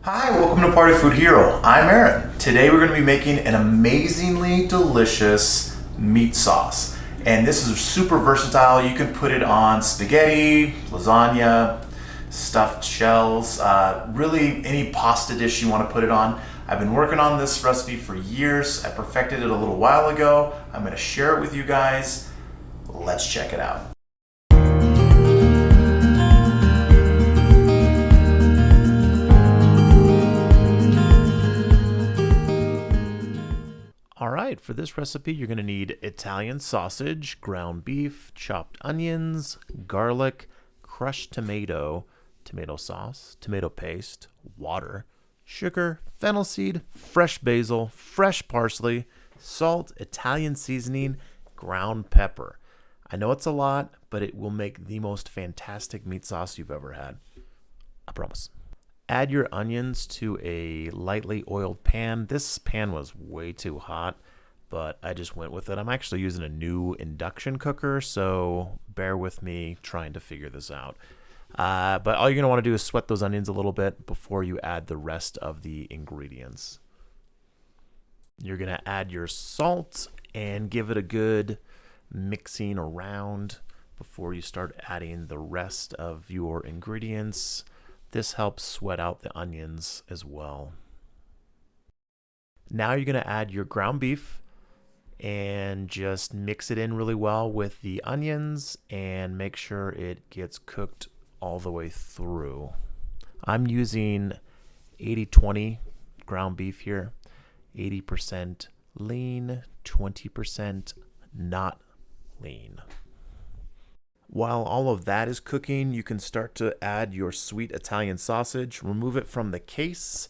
Hi, welcome to Party Food Hero. I'm Aaron. Today we're going to be making an amazingly delicious meat sauce. And this is super versatile. You can put it on spaghetti, lasagna, stuffed shells, really any pasta dish you want to put it on. I've been working on this recipe for years. I perfected it a little while ago. I'm going to share it with you guys. Let's check it out. All right, for this recipe, you're going to need Italian sausage, ground beef, chopped onions, garlic, crushed tomato, tomato sauce, tomato paste, water, sugar, fennel seed, fresh basil, fresh parsley, salt, Italian seasoning, ground pepper. I know it's a lot, but it will make the most fantastic meat sauce you've ever had. I promise. Add your onions to a lightly oiled pan. This pan was way too hot, but I just went with it. I'm actually using a new induction cooker, so bear with me trying to figure this out. But all you're going to want to do is sweat those onions a little bit before you add the rest of the ingredients. You're going to add your salt and give it a good mixing around before you start adding the rest of your ingredients. This helps sweat out the onions as well. Now you're going to add your ground beef and just mix it in really well with the onions and make sure it gets cooked all the way through. I'm using 80-20 ground beef here. 80% lean, 20% not lean. While all of that is cooking, you can start to add your sweet Italian sausage, remove it from the case,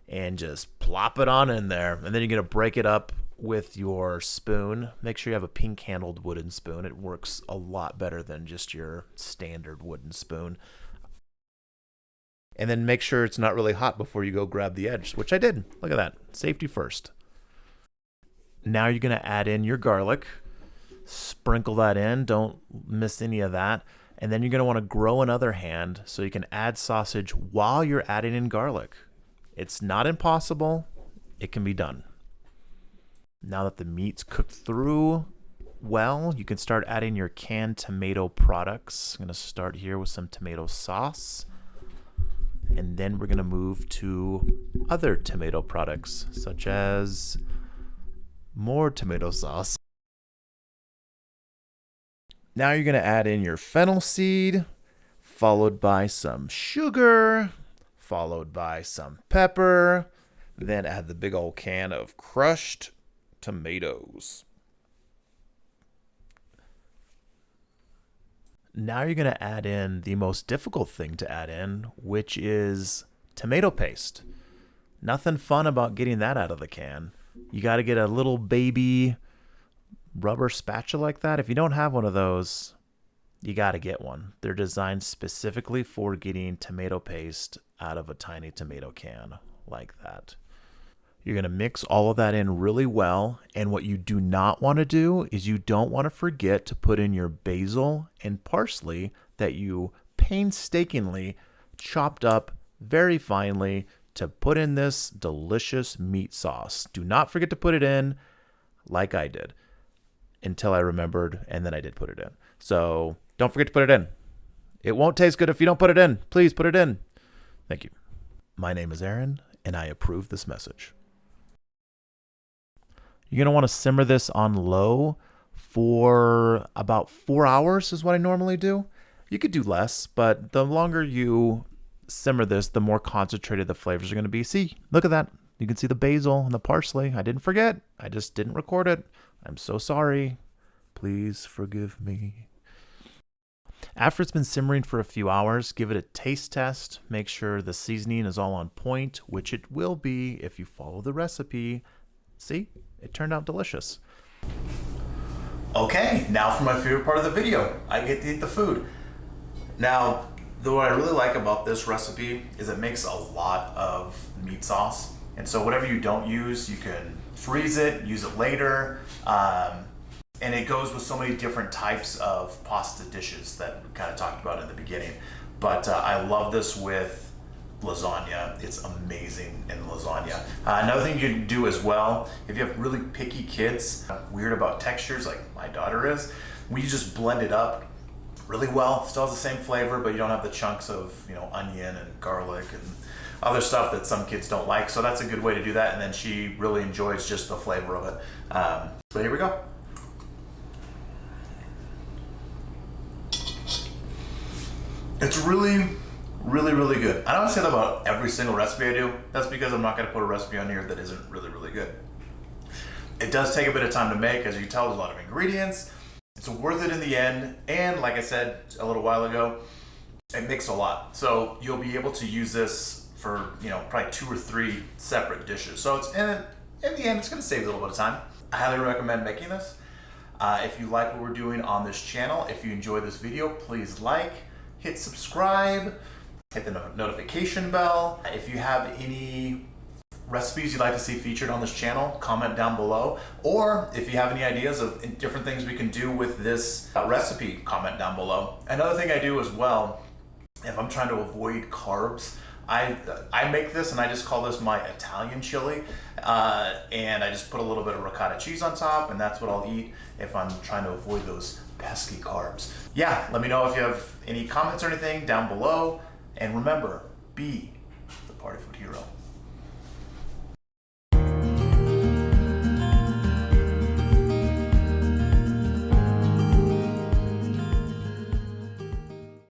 and just plop it on in there. And then you're going to break it up with your spoon. Make sure you have a pink-handled wooden spoon. It works a lot better than just your standard wooden spoon. And then make sure it's not really hot before you go grab the edge, which I did. Look at that. Safety first. Now you're going to add in your garlic. Sprinkle that in, don't miss any of that. And then you're going to want to grow another hand so you can add sausage while you're adding in garlic. It's not impossible, it can be done. Now that the meat's cooked through well, you can start adding your canned tomato products. I'm going to start here with some tomato sauce. And then we're going to move to other tomato products, such as more tomato sauce. Now you're going to add in your fennel seed, followed by some sugar, followed by some pepper, then add the big old can of crushed tomatoes. Now you're going to add in the most difficult thing to add in, which is tomato paste. Nothing fun about getting that out of the can. You got to get a little baby rubber spatula like that. If you don't have one of those, you got to get one. They're designed specifically for getting tomato paste out of a tiny tomato can like that. You're going to mix all of that in really well. And what you do not want to do is you don't want to forget to put in your basil and parsley that you painstakingly chopped up very finely to put in this delicious meat sauce. Do not forget to put it in like I did. Until I remembered, and then I did put it in. So don't forget to put it in. It won't taste good if you don't put it in. Please put it in. Thank you. My name is Aaron, and I approve this message. You're going to want to simmer this on low for about 4 hours is what I normally do. You could do less, but the longer you simmer this, the more concentrated the flavors are going to be. See, look at that. You can see the basil and the parsley. I didn't forget. I just didn't record it. I'm so sorry. Please forgive me. After it's been simmering for a few hours, give it a taste test. Make sure the seasoning is all on point, which it will be if you follow the recipe. See, it turned out delicious. Okay, now for my favorite part of the video. I get to eat the food. Now, what I really like about this recipe is it makes a lot of meat sauce. And so whatever you don't use, you can freeze it, use it later. And it goes with so many different types of pasta dishes that we kind of talked about in the beginning. But I love this with lasagna. It's amazing in lasagna. Another thing you can do as well, if you have really picky kids, weird about textures like my daughter is, we just blend it up really well. Still has the same flavor, but you don't have the chunks of, you know, onion and garlic and other stuff that some kids don't like. So that's a good way to do that. And then she really enjoys just the flavor of it. So here we go. It's really good. I don't say that about every single recipe I do. That's because I'm not gonna put a recipe on here that isn't really good. It does take a bit of time to make. As you can tell, there's a lot of ingredients. It's worth it in the end. And like I said a little while ago, it makes a lot. So you'll be able to use this for, you know, probably 2 or 3 separate dishes. So it's in the end, it's gonna save a little bit of time. I highly recommend making this. If you like what we're doing on this channel, if you enjoyed this video, please like, hit subscribe, hit the notification bell. If you have any recipes you'd like to see featured on this channel, comment down below. Or if you have any ideas of different things we can do with this recipe, comment down below. Another thing I do as well, if I'm trying to avoid carbs, I make this and I just call this my Italian chili. And I just put a little bit of ricotta cheese on top, and that's what I'll eat if I'm trying to avoid those pesky carbs. Yeah, let me know if you have any comments or anything down below. And remember, be